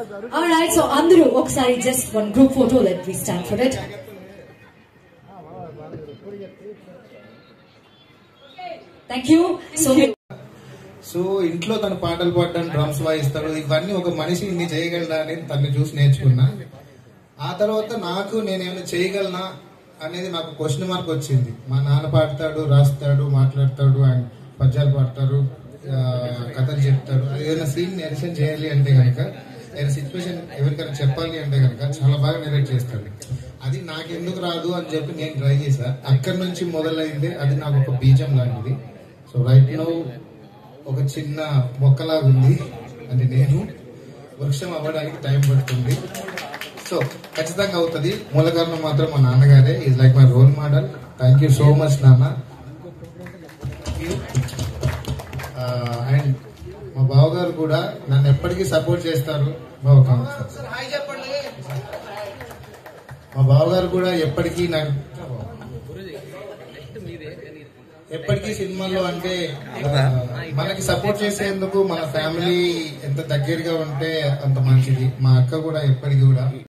Alright, so Andru okkasari just one group photo, let me stand for it. Thank you. So ఇంట్లో తన పాటలు పాడడం, drums వాయిస్తాడు, ఇవన్నీ ఒక మనిషి ఇన్ని చేయగలడా అని తనని చూసి నేర్చుకున్నా. ఆ తర్వాత నాకు నేనేమైనా చేయగలనా అనేది నాకు క్వశ్చన్ మార్క్ వచ్చింది. మా నాన్న పాడతాడు, రాస్తాడు, మాట్లాడతాడు, అండ్ పద్యాలు పాడతారు, కథలు చెప్తాడు. ఏదైనా సీన్ నెరేషన్ చేయాలి అంటే కనుక, ఏదైనా సిచ్యువేషన్ ఎవరికైనా చెప్పాలి అంటే కనుక చాలా బాగా నెరేట్ చేస్తాడు. అది నాకెందుకు రాదు అని చెప్పి నేను ట్రై చేశా. అక్కడి నుంచి మొదలైంది. అది నాకు ఒక బీజం లాంటిది. సో రైట్ నౌ ఒక చిన్న మొక్కలాగా ఉంది. అంటే నేను వృక్షం అవ్వడానికి టైం పడుతుంది. సో ఖచ్చితంగా అవుతుంది. మూల కారణం మాత్రం మా నాన్నగారే. Is like my role model. Thank you so much నాన్న. అండ్ మా బావగారు కూడా నన్ను ఎప్పటికీ సపోర్ట్ చేస్తారు. మా బావగారు కూడా ఎప్పటికీ సినిమాల్లో అంటే మనకి సపోర్ట్ చేసేందుకు మన ఫ్యామిలీ ఎంత దగ్గరగా ఉంటే అంత మంచిది. మా అక్క కూడా ఎప్పటికీ కూడా